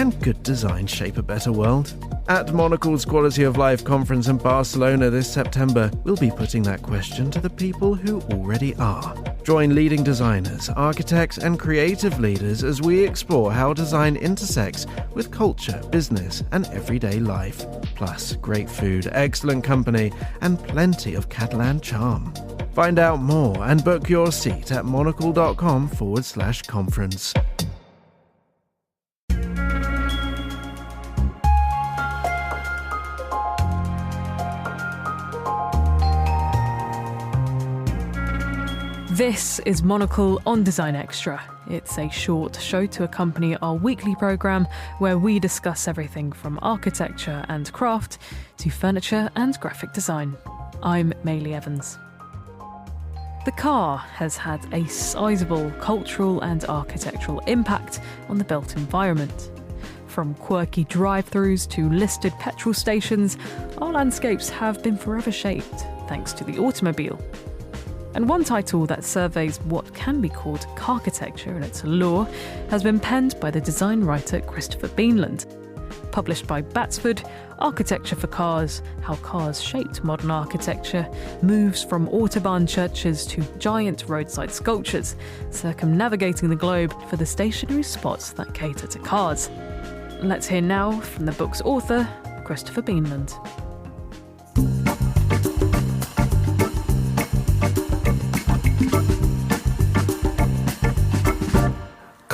Can good design shape a better world? At Monocle's Quality of Life conference in Barcelona this September, we'll be putting that question to the people who already are. Join leading designers, architects, and creative leaders as we explore how design intersects with culture, business, and everyday life. Plus, great food, excellent company, and plenty of Catalan charm. Find out more and book your seat at monocle.com/conference. This is Monocle on Design Extra. It's a short show to accompany our weekly programme where we discuss everything from architecture and craft to furniture and graphic design. I'm Maylie Evans. The car has had a sizable cultural and architectural impact on the built environment. From quirky drive-thrus to listed petrol stations, our landscapes have been forever shaped thanks to the automobile. And one title that surveys what can be called carchitecture and its allure has been penned by the design writer Christopher Beanland. Published by Batsford, Architecture for Cars, How Cars Shaped Modern Architecture moves from autobahn churches to giant roadside sculptures, circumnavigating the globe for the stationary spots that cater to cars. Let's hear now from the book's author, Christopher Beanland.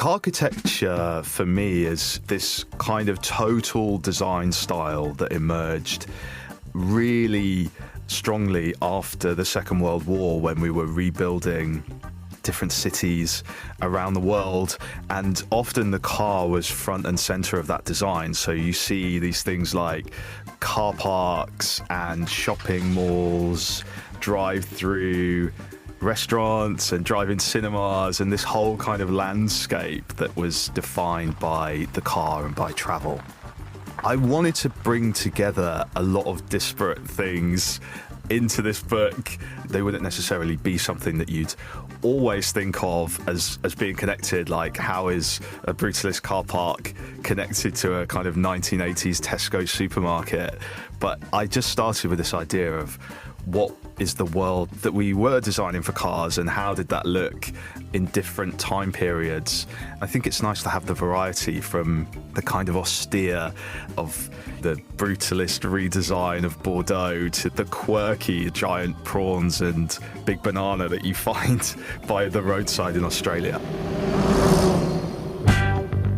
Architecture for me is this kind of total design style that emerged really strongly after the Second World War, when we were rebuilding different cities around the world, and often the car was front and center of that design. So you see these things like car parks and shopping malls, drive-through restaurants and drive-in cinemas, and this whole kind of landscape that was defined by the car and by travel. I wanted to bring together a lot of disparate things into this book. They wouldn't necessarily be something that you'd always think of as being connected, like how is a brutalist car park connected to a kind of 1980s Tesco supermarket. But I just started with this idea of what is the world that we were designing for cars and how did that look in different time periods. I think it's nice to have the variety from the kind of austere of the brutalist redesign of Bordeaux to the quirky giant prawns and big banana that you find by the roadside in Australia.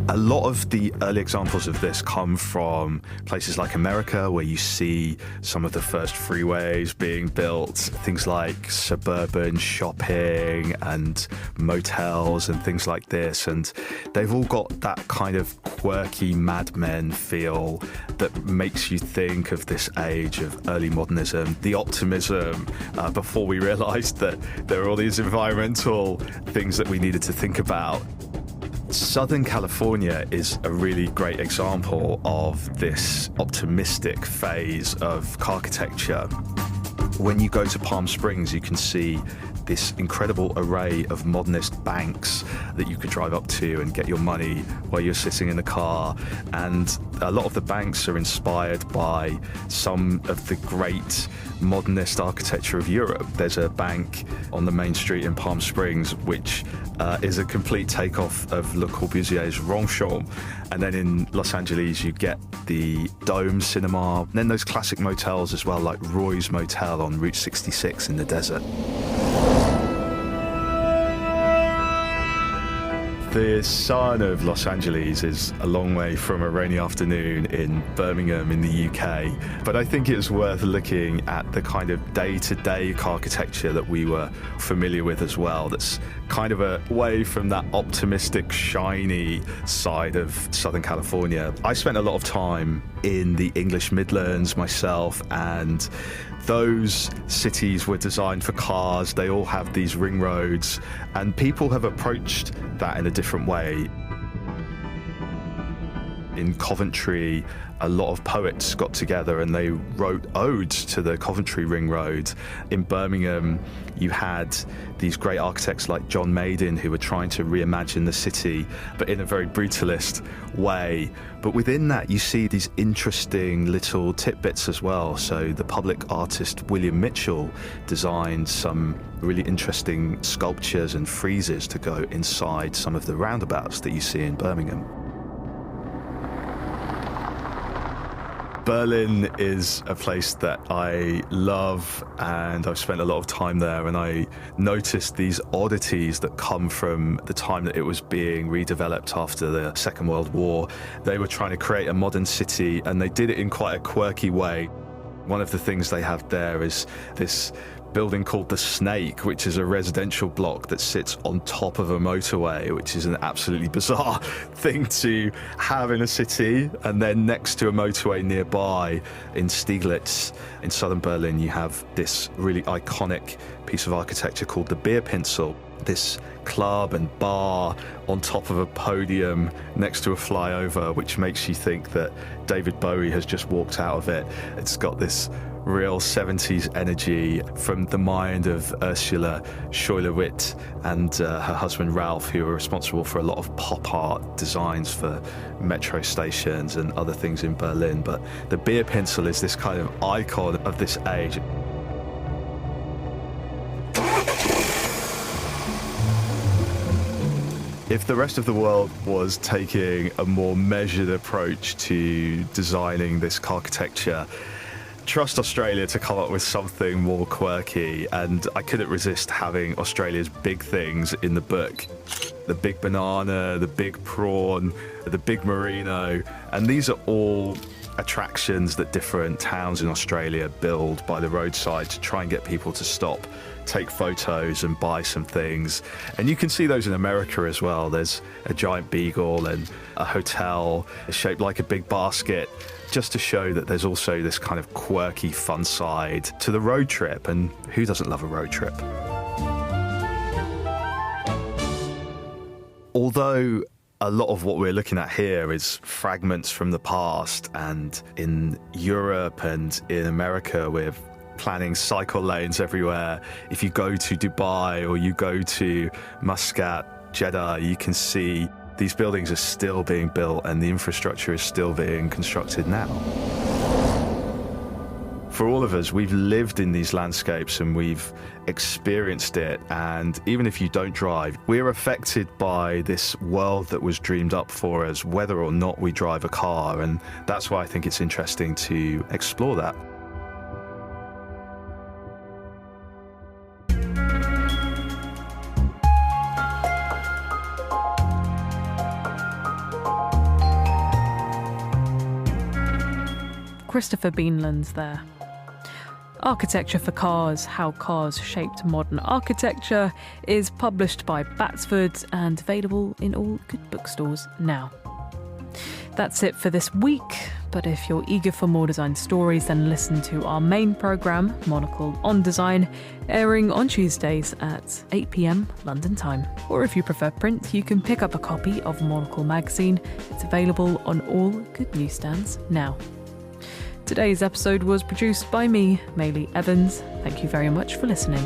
A lot of the early examples of this come from places like America, where you see some of the first freeways being built, things like suburban shopping and motels and things like this. And they've all got that kind of quirky Mad Men feel that makes you think of this age of early modernism, the optimism before we realised that there were all these environmental things that we needed to think about. Southern California is a really great example of this optimistic phase of architecture. When you go to Palm Springs, you can see this incredible array of modernist banks that you could drive up to and get your money while you're sitting in the car. And a lot of the banks are inspired by some of the great modernist architecture of Europe. There's a bank on the main street in Palm Springs which is a complete takeoff of Le Corbusier's Ronchamp. And then in Los Angeles you get the Dome Cinema, and then those classic motels as well, like Roy's Motel on Route 66 in the desert. The sun of Los Angeles is a long way from a rainy afternoon in Birmingham in the UK, but I think it's worth looking at the kind of day-to-day architecture that we were familiar with as well, that's kind of away from that optimistic, shiny side of Southern California. I spent a lot of time in the English Midlands myself, and those cities were designed for cars. They all have these ring roads, and people have approached that in a different way. In Coventry, a lot of poets got together and they wrote odes to the Coventry Ring Road. In Birmingham, you had these great architects like John Maiden who were trying to reimagine the city, but in a very brutalist way. But within that, you see these interesting little tidbits as well. So the public artist William Mitchell designed some really interesting sculptures and friezes to go inside some of the roundabouts that you see in Birmingham. Berlin is a place that I love, and I've spent a lot of time there, and I noticed these oddities that come from the time that it was being redeveloped after the Second World War. They were trying to create a modern city, and they did it in quite a quirky way. One of the things they have there is this building called the Snake, which is a residential block that sits on top of a motorway, which is an absolutely bizarre thing to have in a city. And then next to a motorway nearby in Stieglitz in southern Berlin, you have this really iconic piece of architecture called the Beer Pinsel, this club and bar on top of a podium next to a flyover, which makes you think that David Bowie has just walked out of it. It's got this real 70s energy from the mind of Ursula Schuyler-Witt and her husband Ralph, who are responsible for a lot of pop art designs for metro stations and other things in Berlin. But the Beer Pinsel is this kind of icon of this age. If the rest of the world was taking a more measured approach to designing this architecture, trust Australia to come up with something more quirky, and I couldn't resist having Australia's big things in the book. The big banana, the big prawn, the big merino, and these are all attractions that different towns in Australia build by the roadside to try and get people to stop, take photos and buy some things. And you can see those in America as well. There's a giant beagle and a hotel shaped like a big basket, just to show that there's also this kind of quirky fun side to the road trip. And who doesn't love a road trip? Although a lot of what we're looking at here is fragments from the past, and in Europe and in America we're planning cycle lanes everywhere. If you go to Dubai or you go to Muscat, Jeddah, you can see these buildings are still being built and the infrastructure is still being constructed now. For all of us, we've lived in these landscapes and we've experienced it, and even if you don't drive, we're affected by this world that was dreamed up for us, whether or not we drive a car, and that's why I think it's interesting to explore that. Christopher Beanland's there. Architecture for Cars, How Cars Shaped Modern Architecture is published by Batsford and available in all good bookstores now. That's it for this week, but if you're eager for more design stories, then listen to our main programme, Monocle on Design, airing on Tuesdays at 8 p.m. London time. Or if you prefer print, you can pick up a copy of Monocle magazine. It's available on all good newsstands now. Today's episode was produced by me, Maylee Evans. Thank you very much for listening.